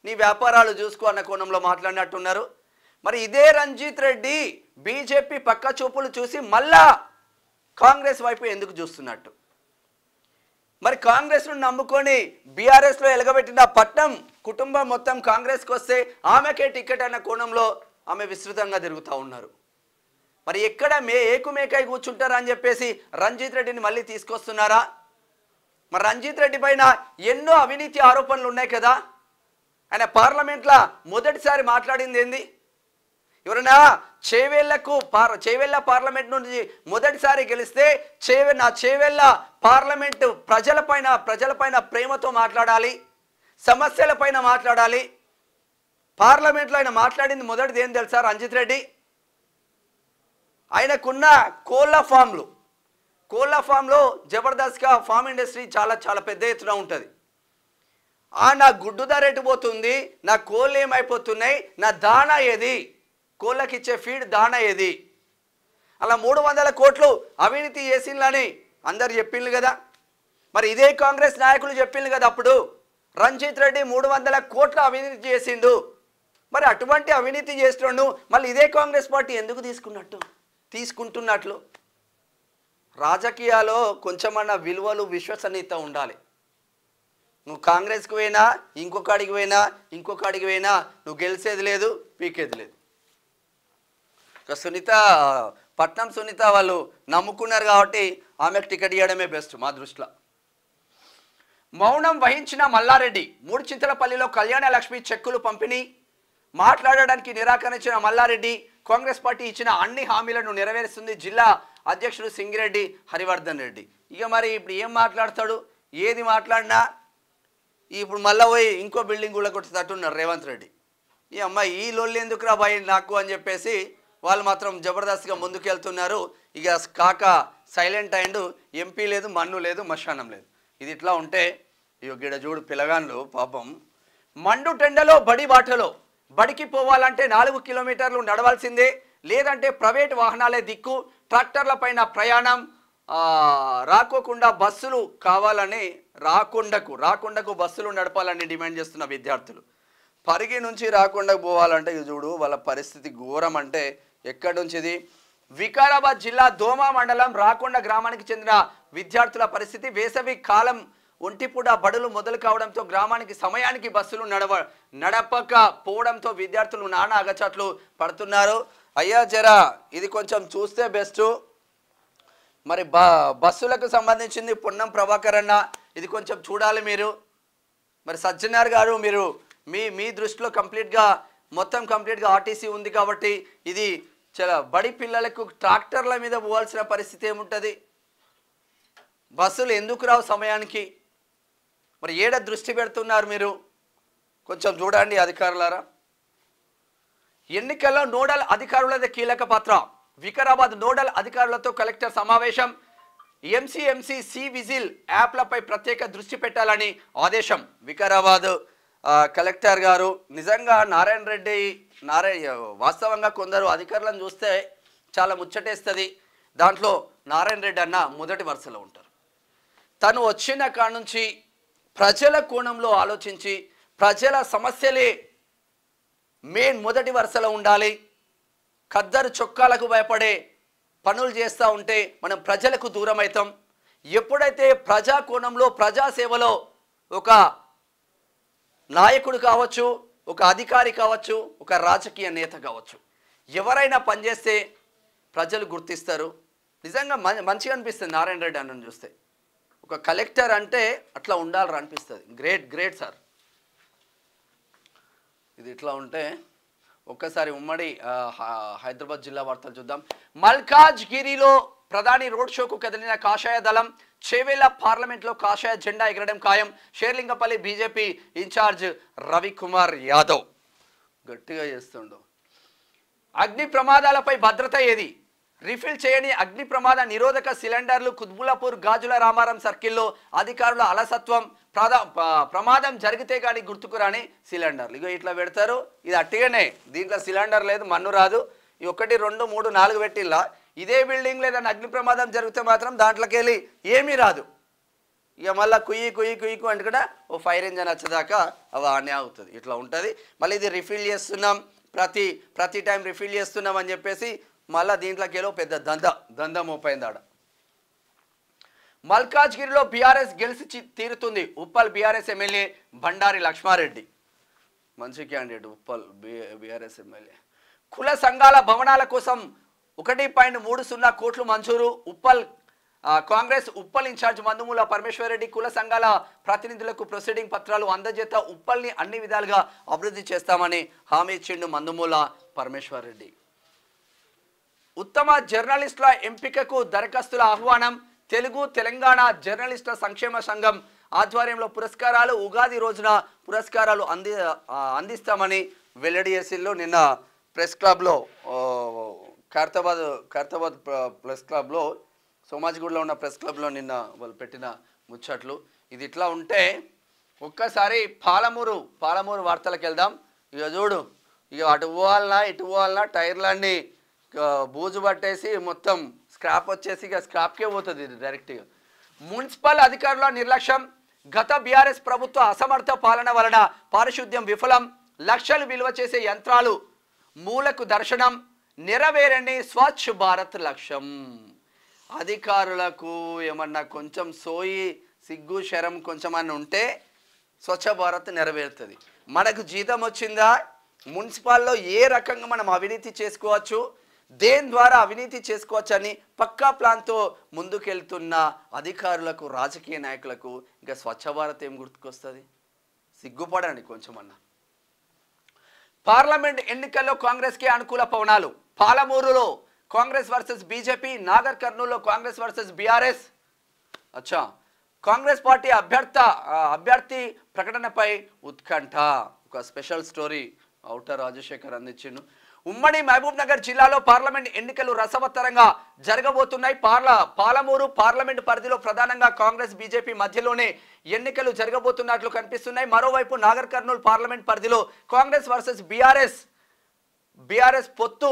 నీ వ్యాపారాలు చూసుకో అన్న కోణంలో మాట్లాడినట్టున్నారు. మరి ఇదే రంజిత్ రెడ్డి బీజేపీ పక్క చూపులు చూసి మళ్ళా కాంగ్రెస్ వైపు ఎందుకు చూస్తున్నట్టు? మరి కాంగ్రెస్ను నమ్ముకొని బీఆర్ఎస్లో ఎలగబెట్టిన పట్నం కుటుంబం మొత్తం కాంగ్రెస్కి వస్తే ఆమెకే టికెట్ అన్న కోణంలో ఆమె విస్తృతంగా తిరుగుతూ ఉన్నారు. మరి ఎక్కడ ఏకుమేకై కూర్చుంటారా అని చెప్పేసి రంజిత్ రెడ్డిని మళ్ళీ తీసుకొస్తున్నారా? మరి రంజిత్ రెడ్డి పైన ఎన్నో అవినీతి ఆరోపణలు ఉన్నాయి కదా. ఆయన పార్లమెంట్లో మొదటిసారి మాట్లాడింది ఏంది? ఎవరైనా చేవెళ్ల పార్లమెంట్ నుంచి మొదటిసారి గెలిస్తే చేవెళ్ల పార్లమెంటు ప్రజలపైన ప్రేమతో మాట్లాడాలి, సమస్యలపైన మాట్లాడాలి. పార్లమెంట్లో ఆయన మాట్లాడింది మొదటిది ఏం తెలుసా రంజిత్ రెడ్డి? ఆయనకున్న కోళ్ళ ఫామ్లో జబర్దస్త్గా ఫామ్ ఇండస్ట్రీ చాలా పెద్ద ఎత్తున ఉంటుంది. నా గుడ్డు ధర ఎటుపోతుంది, నా కోళ్ళు ఏమైపోతున్నాయి, నా దాణా ఏది, కోళ్ళకి ఇచ్చే ఫీడ్ దాణా ఏది, అలా 300 కోట్లు అవినీతి చేసిందని అందరు చెప్పిండ్రు కదా. మరి ఇదే కాంగ్రెస్ నాయకులు చెప్పిండ్రు కదా అప్పుడు రంజిత్ రెడ్డి 300 కోట్ల అవినీతి చేసిండు. మరి అటువంటి అవినీతి చేస్తున్నాడు మళ్ళీ ఇదే కాంగ్రెస్ పార్టీ ఎందుకు తీసుకుంటున్నట్లు? రాజకీయాల్లో కొంచెమన్నా విలువలు విశ్వసనీయత ఉండాలి. నువ్వు కాంగ్రెస్కి పోయినా ఇంకొక అడిగి పోయినా నువ్వు గెలిచేది లేదు, పీకేది లేదు. పట్నం సునీత వాళ్ళు నమ్ముకున్నారు కాబట్టి ఆమెకు టికెట్ ఇవ్వడమే బెస్ట్ మా దృష్టిలో. మౌనం వహించిన మల్లారెడ్డి. మూడుచింతలపల్లిలో కళ్యాణ లక్ష్మి చెక్కులు పంపిణీ. మాట్లాడడానికి నిరాకరించిన మల్లారెడ్డి కాంగ్రెస్ పార్టీ ఇచ్చిన అన్ని హామీలను నెరవేరుస్తుంది జిల్లా అధ్యక్షుడు సింగిరెడ్డి హరివర్ధన్ రెడ్డి. ఇక మరి ఇప్పుడు ఏం మాట్లాడతాడు? ఏది మాట్లాడినా ఇప్పుడు మళ్ళీ పోయి ఇంకో బిల్డింగ్ కూడా కొట్టుతున్నారు రేవంత్ రెడ్డి. ఈ అమ్మాయి ఈ లొల్లి ఎందుకురా భయ నాకు అని చెప్పేసి వాళ్ళు మాత్రం జబర్దస్త్గా ముందుకెళ్తున్నారు. ఇక కాక సైలెంట్ అయిండు. ఎంపీ లేదు, మన్ను లేదు, మశానం లేదు. ఇది ఇట్లా ఉంటే ఇక గిడ చూడు పిల్లగాన్లు పాపం మండు టెండలో బడి బాటలో. బడికి పోవాలంటే 4 కిలోమీటర్లు నడవాల్సిందే, లేదంటే ప్రైవేట్ వాహనాలే దిక్కు. ట్రాక్టర్ల పైన ప్రయాణం. రాకోకుండా బస్సులు కావాలని రాకొండకు బస్సులు నడపాలని డిమాండ్ చేస్తున్న విద్యార్థులు. పరిగి నుంచి రాకొండకు పోవాలంటే ఇది చూడు వాళ్ళ పరిస్థితి ఘోరం. అంటే ఎక్కడి నుంచి ఇది? వికారాబాద్ జిల్లా దోమా మండలం రాకొండ గ్రామానికి చెందిన విద్యార్థుల పరిస్థితి. వేసవి కాలం ఒంటిపూట బడులు మొదలు కావడంతో గ్రామానికి సమయానికి బస్సులు నడపకపోవడంతో విద్యార్థులు నానా అగచాట్లు పడుతున్నారు. అయ్యా జరా ఇది కొంచెం చూస్తే బెస్ట్. మరి బస్సులకు సంబంధించింది పొన్నం ప్రభాకర్ అన్న, ఇది కొంచెం చూడాలి మీరు. మరి సజ్జనార్ గారు మీరు మీ దృష్టిలో కంప్లీట్గా ఆర్టీసీ ఉంది కాబట్టి ఇది చాలా బడి పిల్లలకు ట్రాక్టర్ల మీద పోవాల్సిన పరిస్థితి ఏముంటుంది? బస్సులు ఎందుకు రావు సమయానికి? మరి ఏడ దృష్టి పెడుతున్నారు మీరు? కొంచెం చూడండి అధికారులారా. ఎన్నికల్లో నోడల్ అధికారులదే కీలక పాత్ర. వికారాబాద్ నోడల్ అధికారులతో కలెక్టర్ సమావేశం. ఎంసీఎంసీ సి విజిల్ యాప్లపై ప్రత్యేక దృష్టి పెట్టాలని ఆదేశం. వికారాబాద్ కలెక్టర్ గారు నిజంగా నారాయణ రెడ్డి వాస్తవంగా కొందరు అధికారులను చూస్తే చాలా ముచ్చటేస్తుంది. దాంట్లో నారాయణ రెడ్డి అన్న మొదటి వరుసలో ఉంటారు. తను వచ్చిన కాడ నుంచి ప్రజల కోణంలో ఆలోచించి ప్రజల సమస్యలే మెయిన్ మొదటి వరుసలో ఉండాలి. ఖద్దరు చొక్కాలకు భయపడే పనులు చేస్తూ ఉంటే మనం ప్రజలకు దూరం అవుతాం. ఎప్పుడైతే ప్రజా కోణంలో ప్రజాసేవలో ఒక నాయకుడు కావచ్చు, ఒక అధికారి కావచ్చు, ఒక రాజకీయ నేత కావచ్చు, ఎవరైనా పనిచేస్తే ప్రజలు గుర్తిస్తారు. నిజంగా మంచిగా అనిపిస్తుంది నారాయణ రెడ్డి అన్నను చూస్తే. ఒక కలెక్టర్ అంటే అట్లా ఉండాలని అనిపిస్తుంది. Great great sir. ఇది ఇట్లా ఉంటే ఒక్కసారి ఉమ్మడి హైదరాబాద్ జిల్లా వార్తలు చూద్దాం. మల్కాజ్గిరిలో ప్రధాని రోడ్ షోకు కదిలిన కాషాయ దళం. చేవేళ్ల పార్లమెంట్లో కాషాయ జెండా ఎగరడం ఖాయం. షేర్లింగపల్లి బీజేపీ ఇన్ఛార్జ్ రవికుమార్ యాదవ్ గట్టిగా చేస్తుండు. అగ్ని ప్రమాదాలపై భద్రత ఏది? రిఫిల్ చేయని అగ్ని ప్రమాద నిరోధక సిలిండర్లు. కుత్బులాపూర్ గాజుల రామారం సర్కిల్లో అధికారుల అలసత్వం. ప్రమాదం జరిగితే కానీ గుర్తుకు రాని సిలిండర్లు. ఇగో ఇట్లా పెడతారు. ఇది అట్టిగానే, దీంట్లో సిలిండర్ లేదు, మన్ను రాదు. ఈ 1 2 3 4 పెట్టిల్లా. ఇదే బిల్డింగ్ లేదని అగ్ని ప్రమాదం జరిగితే మాత్రం దాంట్లోకి వెళ్ళి ఏమీ రాదు. ఇక మళ్ళీ కుయ్యి అంటే కూడా ఓ ఫైర్ ఇంజన్ వచ్చేదాకా అవి ఆనే అవుతుంది. ఇట్లా ఉంటుంది. మళ్ళీ ఇది రిఫిల్ చేస్తున్నాం, ప్రతి టైం రిఫిల్ చేస్తున్నాం అని చెప్పేసి మళ్ళీ దీంట్లోకి వెళ్ళి పెద్ద దందా మోపైంది ఆడ. మల్కాజ్గిరిలో బీఆర్ఎస్ గెలిచి తీరుతుంది. ఉప్పల్ బీఆర్ఎస్ ఎమ్మెల్యే బండారి లక్ష్మారెడ్డి మంచి క్యాండిడేట్. Uppal BRS MLA. కుల సంఘాల భవనాల కోసం 1.30 కోట్లు మంజూరు. ఉప్పల్ కాంగ్రెస్ ఉప్పల్ ఇన్ఛార్జ్ మందుమూల పరమేశ్వరరెడ్డి కుల సంఘాల ప్రతినిధులకు ప్రొసీడింగ్ పత్రాలు అందజేత ఉప్పల్ని అన్ని విధాలుగా అభివృద్ధి చేస్తామని హామీ ఇచ్చిండు మందుమూల పరమేశ్వరరెడ్డి. ఉత్తమ జర్నలిస్టుల ఎంపికకు దరఖాస్తుల ఆహ్వానం. తెలుగు తెలంగాణ జర్నలిస్టుల సంక్షేమ సంఘం ఆధ్వర్యంలో పురస్కారాలు. ఉగాది రోజున పురస్కారాలు అందిస్తామని వెల్లడి చేసిల్లు. నిన్న ప్రెస్ క్లబ్లో ఖైరతాబాద్ ప్రెస్ క్లబ్లో, సోమాజిగూడలో ఉన్న ప్రెస్ క్లబ్లో నిన్న వాళ్ళు పెట్టిన ముచ్చట్లు. ఇది ఇట్లా ఉంటే ఒక్కసారి పాలమూరు వార్తలకు వెళ్దాం. ఇక చూడు, ఇక అటు పోవాలన్నా ఇటు పోవాలన్నా టైర్లన్నీ బూజు పట్టేసి మొత్తం స్క్రాప్ వచ్చేసి ఇక స్క్రాప్కే పోతుంది ఇది డైరెక్ట్గా. మున్సిపల్ అధికారుల నిర్లక్ష్యం. గత బీఆర్ఎస్ ప్రభుత్వ అసమర్థ పాలన వలన పారిశుద్ధ్యం విఫలం. లక్షలు విలువ చేసే యంత్రాలు మూలకు దర్శనం. నెరవేరని స్వచ్ఛ భారత్ లక్ష్యం. అధికారులకు ఏమన్నా కొంచెం సోయి సిగ్గు శరం కొంచెం అన్న ఉంటే స్వచ్ఛ భారత్ నెరవేరుతుంది. మనకు జీతం వచ్చిందా, మున్సిపాల్లో ఏ రకంగా మనం అవినీతి చేసుకోవచ్చు, దేని ద్వారా అవినీతి చేసుకోవచ్చు అని పక్కా ప్లాన్తో ముందుకెళ్తున్న అధికారులకు, రాజకీయ నాయకులకు ఇంకా స్వచ్ఛ భారత్ ఏం గుర్తుకొస్తుంది? సిగ్గుపడండి కొంచెమన్నా. పార్లమెంట్ ఎన్నికల్లో కాంగ్రెస్కే అనుకూల పవనాలు. పాలమూరులో కాంగ్రెస్ వర్సెస్ బీజేపీ, నాగర్ కర్నూలులో కాంగ్రెస్ వర్సెస్ బీఆర్ఎస్. అచ్చా, కాంగ్రెస్ పార్టీ అభ్యర్థి ప్రకటనపై ఉత్కంఠ. ఒక స్పెషల్ స్టోరీ ఔటర్ రాజశేఖర్ అందించిండు. ఉమ్మడి మహబూబ్ నగర్ జిల్లాలో పార్లమెంట్ ఎన్నికలు రసవత్తరంగా జరగబోతున్నాయి. పాలమూరు పార్లమెంట్ పరిధిలో ప్రధానంగా కాంగ్రెస్ బీజేపీ మధ్యలోనే ఎన్నికలు జరగబోతున్నట్లు కనిపిస్తున్నాయి. మరోవైపు నాగర్ కర్నూలు పార్లమెంట్ పరిధిలో కాంగ్రెస్ వర్సెస్ బీఆర్ఎస్ పొత్తు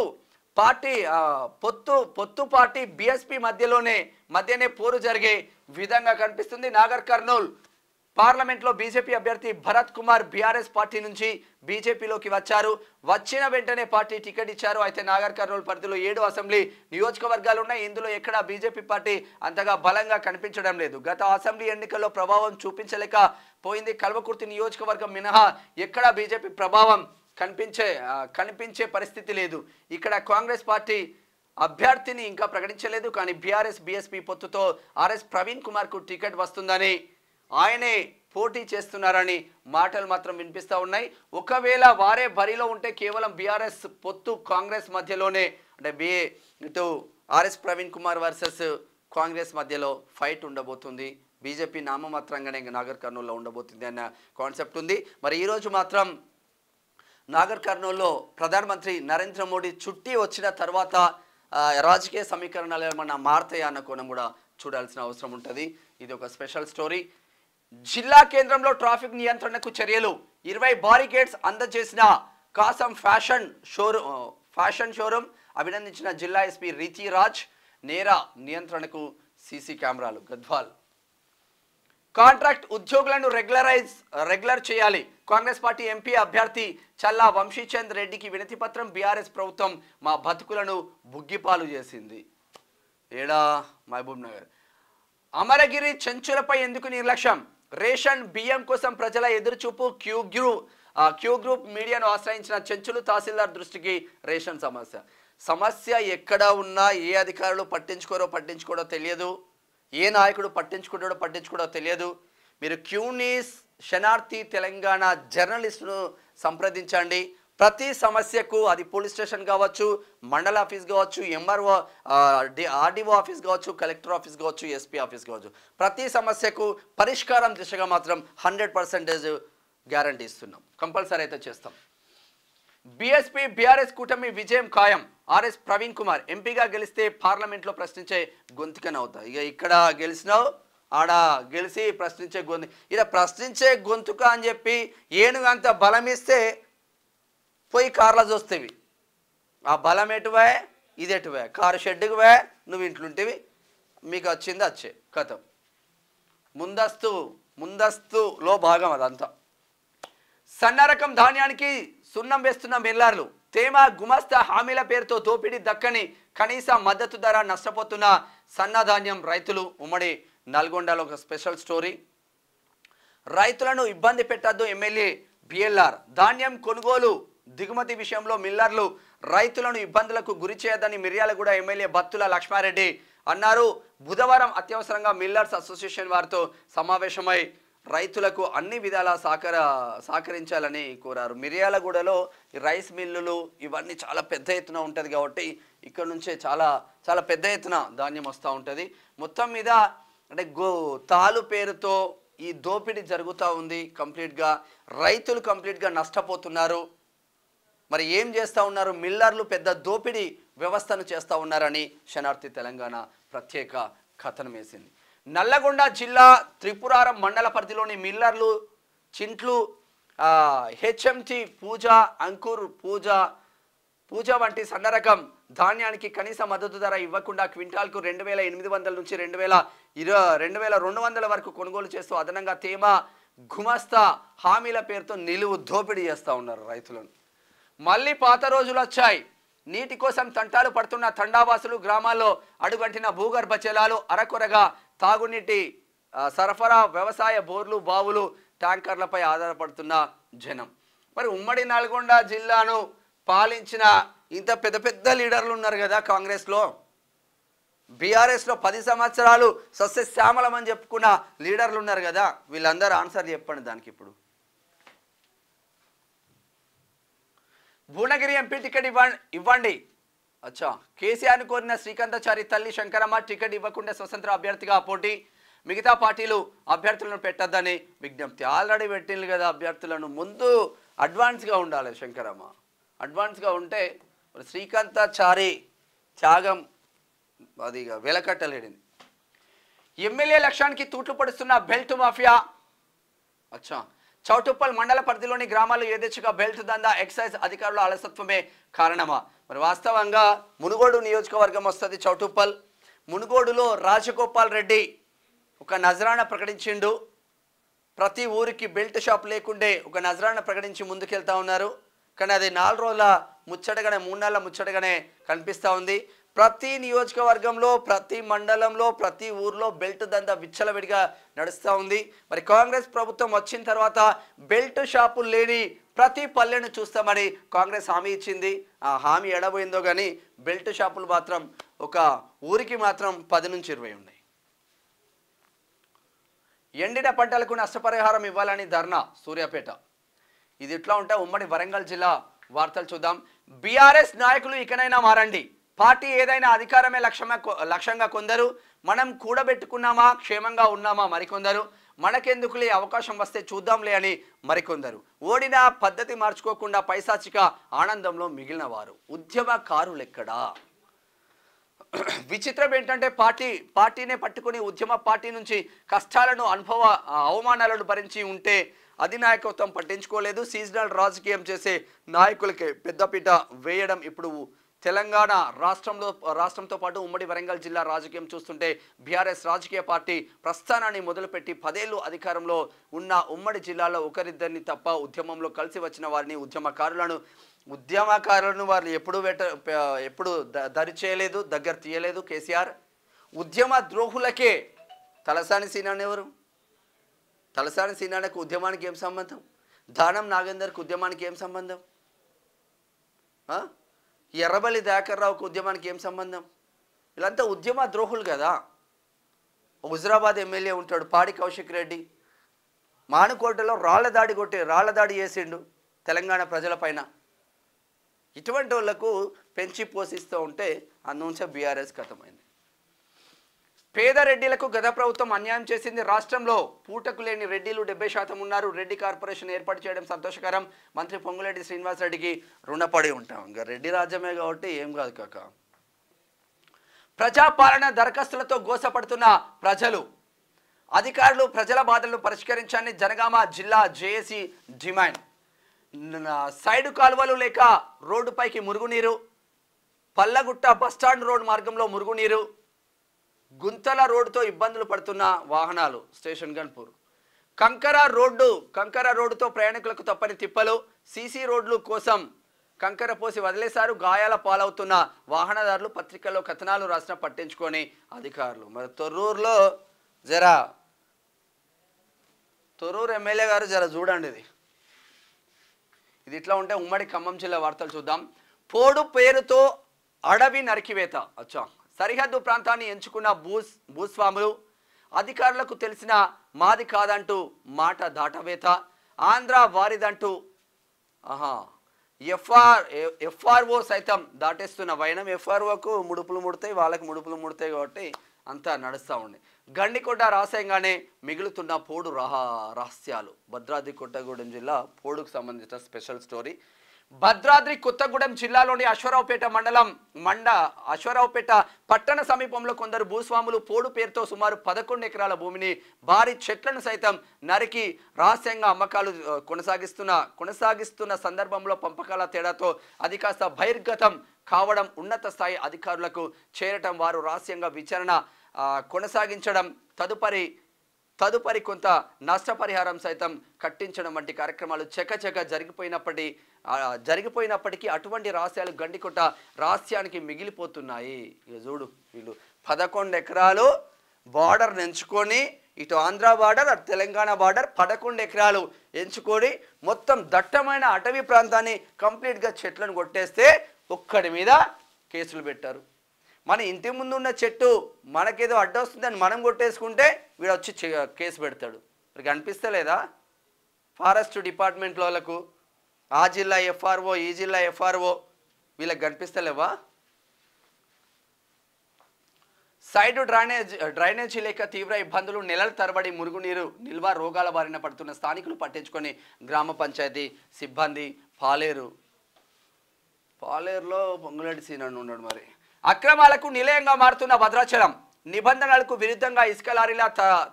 పార్టీ బీఎస్పీ మధ్యనే పోరు జరిగే విధంగా కనిపిస్తుంది. నాగర్ కర్నూలు పార్లమెంట్లో బీజేపీ అభ్యర్థి భరత్ కుమార్ బీఆర్ఎస్ పార్టీ నుంచి బీజేపీలోకి వచ్చారు. వచ్చిన వెంటనే పార్టీ టికెట్ ఇచ్చారు. అయితే నాగర్ కర్నూలు పరిధిలో 7 అసెంబ్లీ నియోజకవర్గాలు ఉన్నాయి. ఇందులో ఎక్కడా బీజేపీ పార్టీ అంతగా బలంగా కనిపించడం లేదు. గత అసెంబ్లీ ఎన్నికల్లో ప్రభావం చూపించలేకపోయింది. కల్వకుర్తి నియోజకవర్గం మినహా ఎక్కడా బీజేపీ ప్రభావం కనిపించే పరిస్థితి లేదు. ఇక్కడ కాంగ్రెస్ పార్టీ అభ్యర్థిని ఇంకా ప్రకటించలేదు. కానీ బీఆర్ఎస్ బీఎస్పీ పొత్తుతో ఆర్ఎస్ ప్రవీణ్ కుమార్కు టికెట్ వస్తుందని, ఆయనే పోటీ చేస్తున్నారని మాటలు మాత్రం వినిపిస్తూ ఉన్నాయి. ఒకవేళ వారే బరిలో ఉంటే కేవలం బీఆర్ఎస్ పొత్తు కాంగ్రెస్ మధ్యలోనే అంటే ఇటు ఆర్ఎస్ ప్రవీణ్ కుమార్ వర్సెస్ కాంగ్రెస్ మధ్యలో ఫైట్ ఉండబోతుంది. బీజేపీ నామమాత్రంగానే నాగర్ కర్నూలులో ఉండబోతుంది అన్న కాన్సెప్ట్ ఉంది. మరి ఈరోజు మాత్రం నాగర్ కర్నూలులో ప్రధానమంత్రి నరేంద్ర మోడీ చుట్టి వచ్చిన తర్వాత రాజకీయ సమీకరణాలు ఏమన్నా మారుతాయా అన్న కోణం కూడా చూడాల్సిన అవసరం ఉంటుంది. ఇది ఒక స్పెషల్ స్టోరీ. జిల్లా కేంద్రంలో ట్రాఫిక్ నియంత్రణకు చర్యలు, 20 బారికేడ్స్ అందజేసిన కాసం ఫ్యాషన్ షోరూమ్, అభినందించిన జిల్లా ఎస్పీ రీతిరాజ్. నేర నియంత్రణకు సీసీ కెమెరాలు. గద్వాల్ కాంట్రాక్ట్ ఉద్యోగులను రెగ్యులర్ చేయాలి. కాంగ్రెస్ పార్టీ ఎంపీ అభ్యర్థి చల్లా వంశీచంద్ రెడ్డికి వినతి పత్రం. బీఆర్ఎస్ ప్రభుత్వం మా బతుకులను బుగ్గిపాలు చేసింది. ఏడా మహబూబ్ నగర్. అమరగిరి చెంచులపై ఎందుకు నిర్లక్ష్యం? రేషన్ బియ్యం కోసం ప్రజల ఎదురుచూపు. క్యూ గ్రూప్ మీడియాను ఆశ్రయించిన చెంచులు. తహసీల్దార్ దృష్టికి రేషన్ సమస్య ఎక్కడ ఉన్నా ఏ అధికారులు పట్టించుకోరో తెలియదు, ఏ నాయకుడు పట్టించుకోవడో తెలియదు. మీరు క్యూనీస్ శనార్థి తెలంగాణ జర్నలిస్టును సంప్రదించండి. ప్రతి సమస్యకు అది పోలీస్ స్టేషన్ కావచ్చు, మండల ఆఫీస్ కావచ్చు, ఎంఆర్ఓ ఆర్డీఓ ఆఫీస్ కావచ్చు, కలెక్టర్ ఆఫీస్ కావచ్చు, ఎస్పీ ఆఫీస్ కావచ్చు, ప్రతి సమస్యకు పరిష్కారం దిశగా మాత్రం 100% గ్యారంటీ ఇస్తున్నాం. కంపల్సరీ అయితే చేస్తాం. బీఎస్పీ బీఆర్ఎస్ కూటమి విజయం ఖాయం. ఆర్ఎస్ ప్రవీణ్ కుమార్ ఎంపీగా గెలిస్తే పార్లమెంట్లో ప్రశ్నించే గొంతుకనవుతా. ఇక ఇక్కడ గెలిచినావు, ఆడ గెలిచి ప్రశ్నించే ఇలా ప్రశ్నించే గొంతుక అని చెప్పి ఏనుగంత బలం ఇస్తే పోయి కార్లో చూస్తేవి. ఆ బలం ఎటువే, ఇది ఎటువే, కారు షెడ్డుకు వే, నువ్వు ఇంట్లుంటేవి, మీకు వచ్చింది వచ్చే కథం. ముందస్తులో భాగం అదంతా. సన్న రకం ధాన్యానికి సున్నం వేస్తున్న మిల్లర్లు. తేమ గుమస్తా హామీల పేరుతో దోపిడీ దక్కని కనీస మద్దతు ధర నష్టపోతున్న సన్నధాన్యం రైతులు. ఉమ్మడి నల్గొండలో ఒక స్పెషల్ స్టోరీ. రైతులను ఇబ్బంది పెట్టద్దు ఎమ్మెల్యే బిఎల్ఆర్. ధాన్యం కొనుగోలు దిగుమతి విషయంలో మిల్లర్లు రైతులను ఇబ్బందులకు గురి చేయదని మిర్యాలగూడ ఎమ్మెల్యే బత్తుల లక్ష్మారెడ్డి అన్నారు. బుధవారం అత్యవసరంగా మిల్లర్స్ అసోసియేషన్ వారితో సమావేశమై రైతులకు అన్ని విధాలా సహకరించాలని కోరారు. మిర్యాలగూడలో రైస్ మిల్లులు ఇవన్నీ చాలా పెద్ద ఎత్తున ఉంటుంది కాబట్టి ఇక్కడ నుంచే చాలా పెద్ద ఎత్తున ధాన్యం వస్తూ ఉంటుంది. మొత్తం మీద అంటే తాలు పేరుతో ఈ దోపిడీ జరుగుతూ ఉంది. కంప్లీట్గా రైతులు కంప్లీట్గా నష్టపోతున్నారు. మరి ఏం చేస్తూ ఉన్నారు? మిల్లర్లు పెద్ద దోపిడీ వ్యవస్థను చేస్తూ ఉన్నారని శనార్థి తెలంగాణ ప్రత్యేక కథనం వేసింది. నల్లగొండ జిల్లా త్రిపురారం మండల పరిధిలోని మిల్లర్లు చింట్లు హెచ్ఎంటి పూజ, అంకుర్ పూజ వంటి సన్నరకం ధాన్యానికి కనీస మద్దతు ధర ఇవ్వకుండా క్వింటాల్కు 2,800 నుంచి 2,200 వరకు కొనుగోలు చేస్తూ అదనంగా తేమ గుమస్తా హామీల పేరుతో నిలువు దోపిడీ చేస్తూ ఉన్నారు రైతులను. మళ్ళీ పాత రోజులు వచ్చాయి. నీటి కోసం తంటాలు పడుతున్న తండావాసులు, గ్రామాల్లో అడుగంటిన భూగర్భ జలాలు, అరకొరగా తాగునీటి సరఫరా, వ్యవసాయ బోర్లు, బావులు, ట్యాంకర్లపై ఆధారపడుతున్న జనం. మరి ఉమ్మడి నల్గొండ జిల్లాను పాలించిన ఇంత పెద్ద లీడర్లు ఉన్నారు కదా కాంగ్రెస్లో. బీఆర్ఎస్లో 10 సంవత్సరాలు సస్యశ్యామలం అని చెప్పుకున్న లీడర్లు ఉన్నారు కదా. వీళ్ళందరూ ఆన్సర్ చెప్పండి దానికి. ఇప్పుడు భువనగిరి ఎంపీ టికెట్ ఇవ్వండి. అచ్చా, కేసీఆర్ను కోరిన శ్రీకాంతాచారి తల్లి శంకరమ్మ టికెట్ ఇవ్వకుండా స్వతంత్ర అభ్యర్థిగా పోటీ. మిగతా పార్టీలు అభ్యర్థులను పెట్టద్దని విజ్ఞప్తి. ఆల్రెడీ పెట్టింది కదా అభ్యర్థులను. ముందు అడ్వాన్స్గా ఉండాలి శంకరమ్మ. అడ్వాన్స్గా ఉంటే శ్రీకాంతాచారి త్యాగం అది వెలకట్టలేడింది. ఎమ్మెల్యే లక్ష్యానికి తూట్లు పడుతున్న బెల్ట్ మాఫియా. అచ్చా, చౌటుప్పల్ మండల పరిధిలోని గ్రామాల్లో ఏదేచ్ఛగా బెల్ట్ దందా, ఎక్సైజ్ అధికారుల అలసత్వమే కారణమా? మరి వాస్తవంగా మునుగోడు నియోజకవర్గం వస్తుంది చౌటుప్పల్. మునుగోడులో రాజగోపాల్ రెడ్డి ఒక నజరానా ప్రకటించిండు. ప్రతి ఊరికి బెల్ట్ షాప్ లేకుండే ఒక నజరానా ప్రకటించి ముందుకెళ్తా ఉన్నారు. కానీ అది 4 రోజుల ముచ్చటగానే, 3 నెలల ముచ్చటగానే కనిపిస్తూ ఉంది. ప్రతి నియోజకవర్గంలో, ప్రతి మండలంలో, ప్రతి ఊర్లో బెల్ట్ దందా విచ్చలవిడిగా నడుస్తూ ఉంది. మరి కాంగ్రెస్ ప్రభుత్వం వచ్చిన తర్వాత బెల్ట్ షాపులు లేని ప్రతి పల్లెను చూస్తామని కాంగ్రెస్ హామీ ఇచ్చింది. ఆ హామీ ఎడబోయిందో కానీ బెల్ట్ షాపులు మాత్రం ఒక ఊరికి మాత్రం 10 నుంచి 20 ఉన్నాయి. ఎండిన పంటలకు నష్టపరిహారం ఇవ్వాలని ధర్నా సూర్యాపేట. ఇది ఇట్లా ఉంటే ఉమ్మడి వరంగల్ జిల్లా వార్తలు చూద్దాం. బీఆర్ఎస్ నాయకులు ఇకనైనా మారండి. పార్టీ ఏదైనా అధికారమే లక్ష్యంగా కొందరు, మనం కూడబెట్టుకున్నామా క్షేమంగా ఉన్నామా మరికొందరు, మనకెందుకులే అవకాశం వస్తే చూద్దాంలే అని మరికొందరు. ఓడిన పద్ధతి మార్చుకోకుండా పైశాచిక ఆనందంలో మిగిలిన వారు. ఉద్యమకారులెక్కడా? విచిత్రం ఏంటంటే పార్టీనే పట్టుకుని ఉద్యమ పార్టీ నుంచి కష్టాలను అవమానాలను భరించి ఉంటే అధినాయకత్వం పట్టించుకోలేదు. సీజనల్ రాజకీయం చేసే నాయకులకే పెద్దపీట వేయడం ఇప్పుడు తెలంగాణ రాష్ట్రంతో పాటు ఉమ్మడి వరంగల్ జిల్లా రాజకీయం చూస్తుంటే బీఆర్ఎస్ రాజకీయ పార్టీ ప్రస్థానాన్ని మొదలుపెట్టి 10 ఏళ్లు అధికారంలో ఉన్న ఉమ్మడి జిల్లాలో ఒకరిద్దరిని తప్ప ఉద్యమంలో కలిసి వచ్చిన వారిని ఉద్యమకారులను వారు ఎప్పుడు దరి చేయలేదు, దగ్గర తీయలేదు కేసీఆర్. ఉద్యమ ద్రోహులకే తలసాని సీనాని ఎవరు? తలసాని సీనానికి ఉద్యమానికి ఏం సంబంధం? దానం నాగేందర్కి ఉద్యమానికి ఏం సంబంధం? ఎర్రబల్లి దయాకర్ రావుకి ఉద్యమానికి ఏం సంబంధం? వీళ్ళంతా ఉద్యమ ద్రోహులు కదా. హుజరాబాద్ ఎమ్మెల్యే ఉంటాడు పాడి కౌశిక్ రెడ్డి, మానుకోటలో రాళ్ల దాడి చేసిండు తెలంగాణ ప్రజలపైన. ఇటువంటి వాళ్లకు పెంచి పోషిస్తూ ఉంటే అందుంచే బీఆర్ఎస్ ఖతమైంది. పేద రెడ్డిలకు గత ప్రభుత్వం అన్యాయం చేసింది. రాష్ట్రంలో పూటకు లేని రెడ్డిలు 70% ఉన్నారు. రెడ్డి కార్పొరేషన్ ఏర్పాటు చేయడం సంతోషకరం. మంత్రి పొంగులేటి శ్రీనివాసరెడ్డికి రుణపడి ఉంటాం. ఇంకా రెడ్డి రాజ్యమే కాబట్టి ఏం కాదు కాక. ప్రజాపాలన దరఖాస్తులతో గోసపడుతున్న ప్రజలు, అధికారులు ప్రజల బాధలను పరిష్కరించాలని జనగామ జిల్లా జేఏసీ డిమాండ్. సైడు కాలువలు లేక రోడ్డుపైకి మురుగునీరు, పల్లగుట్ట బస్టాండ్ రోడ్ మార్గంలో మురుగునీరు, గుంతల రోడ్డుతో ఇబ్బందులు పడుతున్న వాహనాలు. స్టేషన్ గన్పూర్ కంకర రోడ్డుతో ప్రయాణికులకు తప్పని తిప్పలు. సీసీ రోడ్లు కోసం కంకర పోసి వదిలేశారు. గాయాల పాలవుతున్న వాహనదారులు పత్రికల్లో కథనాలు రాసిన పట్టించుకొని అధికారులు. మరి తొర్రూరు ఎమ్మెల్యే గారు చూడండి ఇది ఇట్లా ఉంటే ఉమ్మడి ఖమ్మం జిల్లా వార్తలు చూద్దాం. పోడు పేరుతో అడవి నరికివేత. సరిహద్దు ప్రాంతాన్ని ఎంచుకున్న భూస్వాములు, అధికారులకు తెలిసిన మాది కాదంటూ మాట దాటవేత. ఆంధ్ర వారిదంటూ ఎఫ్ఆర్ఓ సైతం దాటేస్తున్న వైనం. ఎఫ్ఆర్ఓకు ముడుపులు ముడతాయి, వాళ్ళకి ముడుపులు ముడతాయి కాబట్టి అంతా నడుస్తూ ఉంది. గండికోట రాసాయంగానే మిగులుతున్న పోడు రహస్యాలు. భద్రాద్రి కొత్తగూడెం జిల్లా పోడుకు సంబంధించిన స్పెషల్ స్టోరీ. భద్రాద్రి కొత్తగూడెం జిల్లాలోని అశ్వరావుపేట పట్టణ సమీపంలో కొందరు భూస్వాములు పోడు పేరుతో సుమారు 11 ఎకరాల భూమిని, భారీ చెట్లను సైతం నరికి రహస్యంగా అమ్మకాలు కొనసాగిస్తున్న సందర్భంలో పంపకాల తేడాతో అది కాస్త బహిర్గతం కావడం, ఉన్నత స్థాయి అధికారులకు చేరటం, వారు రహస్యంగా విచారణ కొనసాగించడం, తదుపరి కొంత నష్టపరిహారం సైతం కట్టించడం వంటి కార్యక్రమాలు చకచక జరిగిపోయినప్పటికీ అటువంటి రహస్యాలు గండికోట రహస్యానికి మిగిలిపోతున్నాయి. ఇక చూడు, వీళ్ళు 11 ఎకరాలు బార్డర్ ఎంచుకొని, ఇటు ఆంధ్ర బార్డర్ అటు తెలంగాణ బార్డర్ 11 ఎకరాలు ఎంచుకొని మొత్తం దట్టమైన అటవీ ప్రాంతాన్ని కంప్లీట్గా చెట్లను కొట్టేస్తే ఒక్కడి మీద కేసులు పెట్టారు. మన ఇంటి ముందు ఉన్న చెట్టు మనకేదో అడ్డొస్తుందని మనం కొట్టేసుకుంటే వీడు వచ్చి కేసు పెడతాడు. మరి అనిపిస్తలేదా ఫారెస్ట్ డిపార్ట్మెంట్ వాళ్ళకు? ఆ జిల్లా ఎఫ్ఆర్ఓ, ఈ జిల్లా ఎఫ్ఆర్ఓ వీళ్ళకి కనిపిస్తలేవా? సైడు డ్రైనేజీ లేక తీవ్ర ఇబ్బందులు, నెలల తరబడి మురుగునీరు నిల్వ, రోగాల బారిన పడుతున్న స్థానికులు పట్టించుకొని గ్రామ పంచాయతీ సిబ్బంది. పాలేరులో పొంగులేటి సీనని ఉన్నాడు. మరి అక్రమాలకు నిలయంగా మారుతున్న భద్రాచలం. నిబంధనలకు విరుద్ధంగా ఇసుక లారీల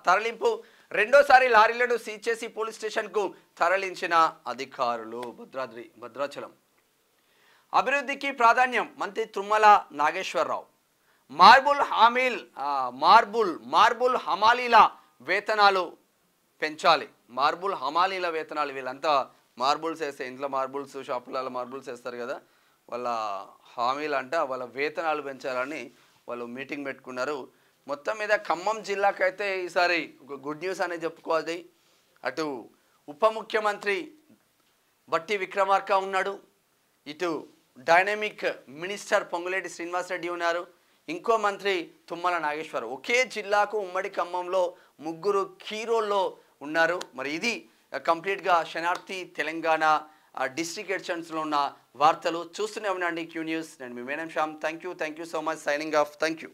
తరలింపు. రెండోసారి లారీలను సీజ్ చేసి పోలీస్ స్టేషన్కు తరలించిన అధికారులు. భద్రాచలం అభివృద్ధికి ప్రాధాన్యం. మంత్రి తుమ్మల నాగేశ్వరరావు. మార్బుల్ హమాలీల వేతనాలు పెంచాలి. హమాలీల వేతనాలు, వీళ్ళంతా మార్బుల్స్ వేస్తే, ఇంట్లో మార్బుల్స్ షాపులలో మార్బుల్స్ వేస్తారు కదా, వాళ్ళ హామీలు అంట వాళ్ళ వేతనాలు పెంచాలని వాళ్ళు మీటింగ్ పెట్టుకున్నారు. మొత్తం మీద ఖమ్మం జిల్లాకైతే ఈసారి ఒక గుడ్ న్యూస్ అనేది చెప్పుకోవాలి. అటు ఉప ముఖ్యమంత్రి బట్టి విక్రమార్క ఉన్నాడు, ఇటు డైనమిక్ మినిస్టర్ పొంగులేటి శ్రీనివాసరెడ్డి ఉన్నారు, ఇంకో మంత్రి తుమ్మల నాగేశ్వరరావు. ఒకే జిల్లాకు ఉమ్మడి ఖమ్మంలో 3 కీరోల్లో ఉన్నారు. మరి ఇది కంప్లీట్గా శనార్థి తెలంగాణ డిస్ట్రిక్ట్ ఎడిషన్స్లో ఉన్న వార్తలు చూస్తూనే ఉండండి క్యూ న్యూస్. నేను మీ madam Shyam. Thank you so much. Signing off. Thank you.